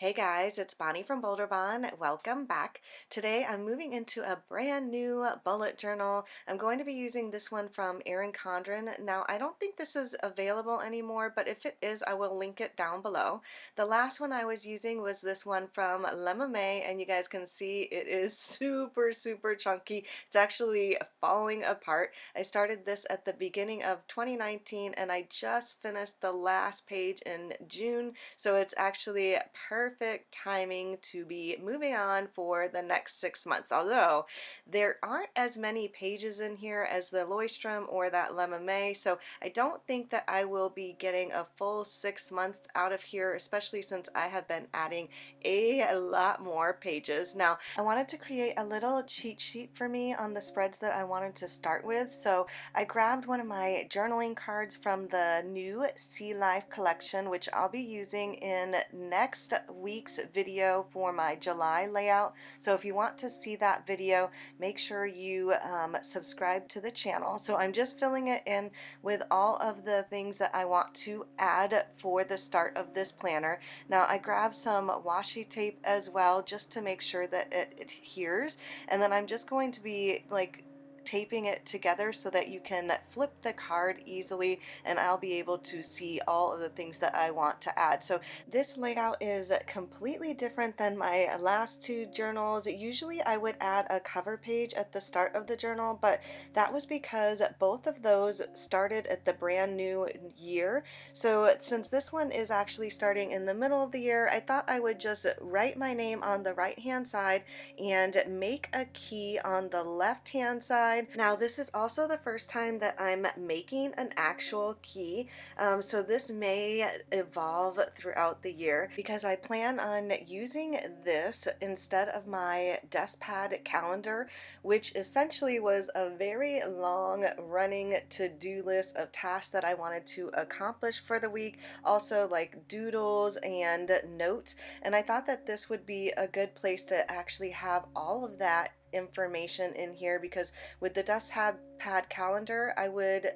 Hey guys, it's Bonnie from Bolderbon. Welcome back. Today I'm moving into a brand new bullet journal. I'm going to be using this one from Erin Condren. Now, I don't think this is available anymore, but if it is, I will link it down below. The last one I was using was this one from May, and you guys can see it is super chunky. It's actually falling apart. I started this at the beginning of 2019, and I just finished the last page in June, so it's actually perfect timing to be moving on for the next 6 months. Although there aren't as many pages in here as the Loistrom or that Lemon May, so I don't think that I will be getting a full 6 months out of here, especially since I have been adding a lot more pages. Now, I wanted to create a little cheat sheet for me on the spreads that I wanted to start with, so I grabbed one of my journaling cards from the new Sea Life collection, which I'll be using in next week's video for my July layout. So if you want to see that video, make sure you subscribe to the channel. So I'm just filling it in with all of the things that I want to add for the start of this planner. Now I grabbed some washi tape as well, just to make sure that it adheres, and then I'm just going to be like taping it together so that you can flip the card easily, and I'll be able to see all of the things that I want to add. So this layout is completely different than my last two journals. Usually I would add a cover page at the start of the journal, but that was because both of those started at the brand new year. So since this one is actually starting in the middle of the year, I thought I would just write my name on the right hand side and make a key on the left hand side. Now this is also the first time that I'm making an actual key, so this may evolve throughout the year because I plan on using this instead of my desk pad calendar, which essentially was a very long running to-do list of tasks that I wanted to accomplish for the week, also like doodles and notes, and I thought that this would be a good place to actually have all of that information in here, because with the desk pad calendar I would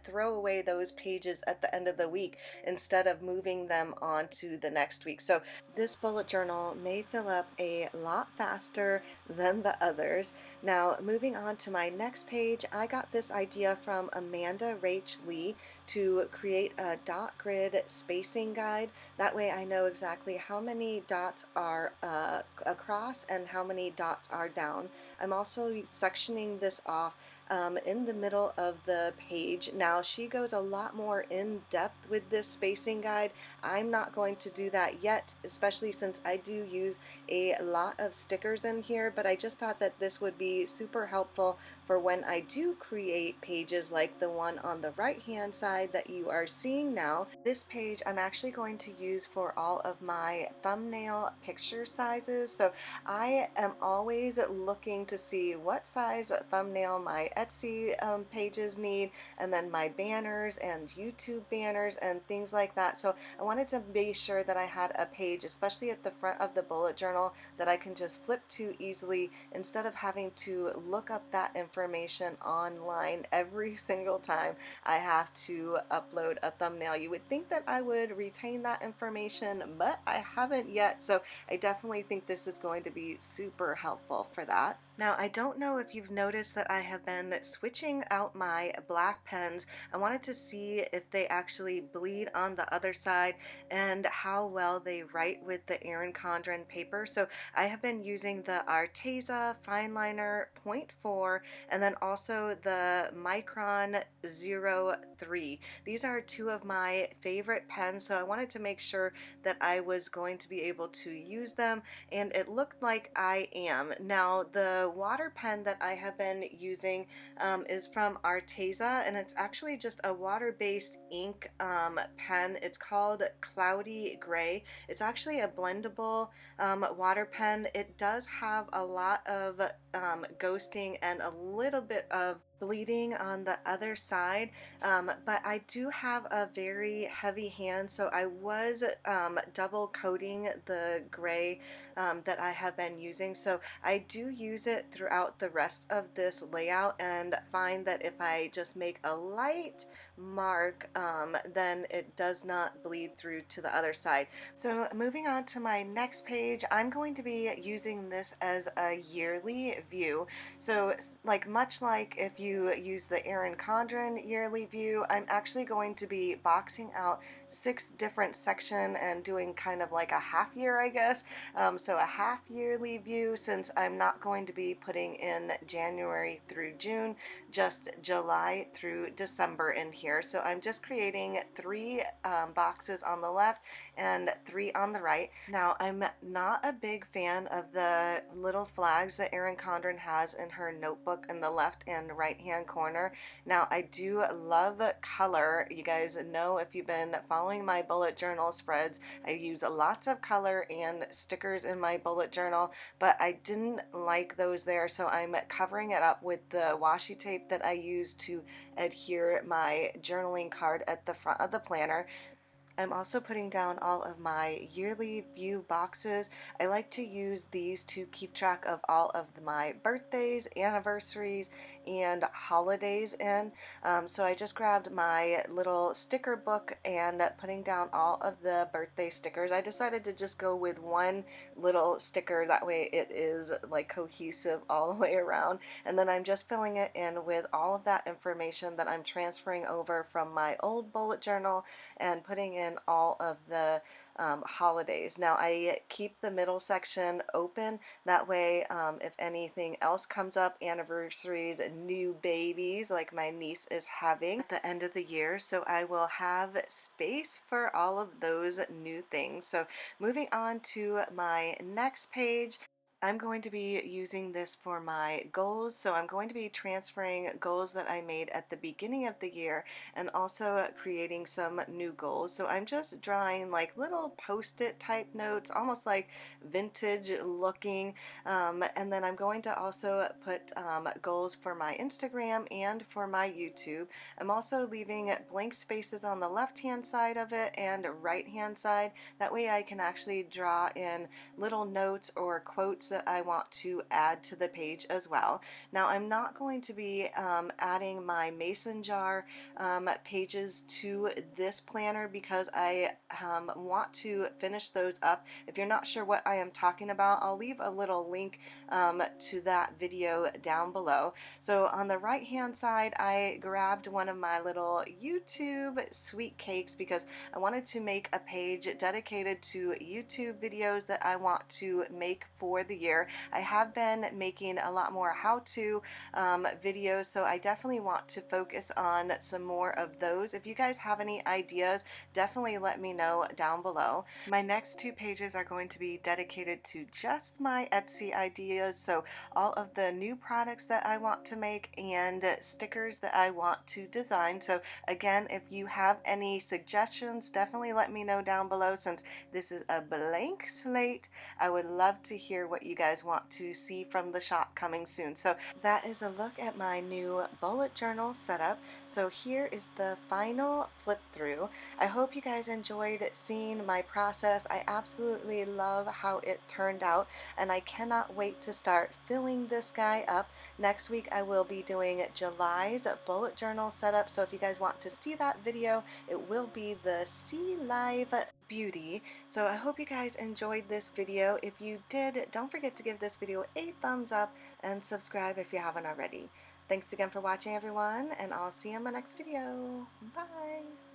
throw away those pages at the end of the week instead of moving them on to the next week. So this bullet journal may fill up a lot faster than the others. Now moving on to my next page, I got this idea from Amanda Rach Lee to create a dot grid spacing guide. That way I know exactly how many dots are across and how many dots are down. I'm also sectioning this off in the middle of the page. Now she goes a lot more in depth with this spacing guide. I'm not going to do that yet, especially since I do use a lot of stickers in here, but I just thought that this would be super helpful for when I do create pages like the one on the right hand side that you are seeing now. This page I'm actually going to use for all of my thumbnail picture sizes, so I am always looking to see what size thumbnail my Etsy pages need, and then my banners and YouTube banners and things like that. So I wanted to be sure that I had a page, especially at the front of the bullet journal, that I can just flip to easily instead of having to look up that information online every single time I have to upload a thumbnail. You would think that I would retain that information, but I haven't yet, so I definitely think this is going to be super helpful for that. Now, I don't know if you've noticed that I have been switching out my black pens. I wanted to see if they actually bleed on the other side and how well they write with the Erin Condren paper. So I have been using the Arteza Fineliner .4 and then also the Micron 03. These are two of my favorite pens, so I wanted to make sure that I was going to be able to use them, and it looked like I am. Now the water pen that I have been using is from Arteza, and it's actually just a water-based ink pen. It's called Cloudy Gray. It's actually a blendable water pen. It does have a lot of ghosting and a little bit of bleeding on the other side, but I do have a very heavy hand, so I was double coating the gray that I have been using, so I do use it throughout the rest of this layout, and find that if I just make a light mark, then it does not bleed through to the other side. So moving on to my next page, I'm going to be using this as a yearly view. So like much like if you use the Erin Condren yearly view, I'm actually going to be boxing out 6 different section and doing kind of like a half year, I guess. So a half yearly view, since I'm not going to be putting in January through June, just July through December in here. So I'm just creating 3 boxes on the left and 3 on the right. Now, I'm not a big fan of the little flags that Erin Condren has in her notebook in the left and right hand corner. Now, I do love color. You guys know, if you've been following my bullet journal spreads, I use lots of color and stickers in my bullet journal, but I didn't like those there, so I'm covering it up with the washi tape that I use to adhere my journaling card at the front of the planner. I'm also putting down all of my yearly view boxes. I like to use these to keep track of all of my birthdays, anniversaries, and holidays in. So I just grabbed my little sticker book and putting down all of the birthday stickers. I decided to just go with one little sticker, that way it is like cohesive all the way around. And then I'm just filling it in with all of that information that I'm transferring over from my old bullet journal and putting in all of the holidays. Now I keep the middle section open, that way if anything else comes up, anniversaries, new babies like my niece is having at the end of the year, so I will have space for all of those new things. So moving on to my next page, I'm going to be using this for my goals. So I'm going to be transferring goals that I made at the beginning of the year and also creating some new goals. So I'm just drawing like little post-it type notes, almost like vintage looking. And then I'm going to also put goals for my Instagram and for my YouTube. I'm also leaving blank spaces on the left-hand side of it and right-hand side. That way I can actually draw in little notes or quotes that I want to add to the page as well. Now I'm not going to be adding my mason jar pages to this planner because I want to finish those up. If you're not sure what I am talking about, I'll leave a little link to that video down below. So on the right hand side, I grabbed one of my little YouTube sweet cakes because I wanted to make a page dedicated to YouTube videos that I want to make for the year. I have been making a lot more how-to videos, so I definitely want to focus on some more of those. If you guys have any ideas, definitely let me know down below. My next 2 pages are going to be dedicated to just my Etsy ideas, so all of the new products that I want to make and stickers that I want to design. So again, if you have any suggestions, definitely let me know down below. Since this is a blank slate, I would love to hear what you guys want to see from the shop coming soon. So that is a look at my new bullet journal setup. So here is the final flip through. I hope you guys enjoyed seeing my process. I absolutely love how it turned out, and I cannot wait to start filling this guy up. Next week I will be doing July's bullet journal setup, so if you guys want to see that video, it will be the Sea Live Beauty. So I hope you guys enjoyed this video. If you did, don't forget to give this video a thumbs up and subscribe if you haven't already. Thanks again for watching, everyone, and I'll see you in my next video. Bye!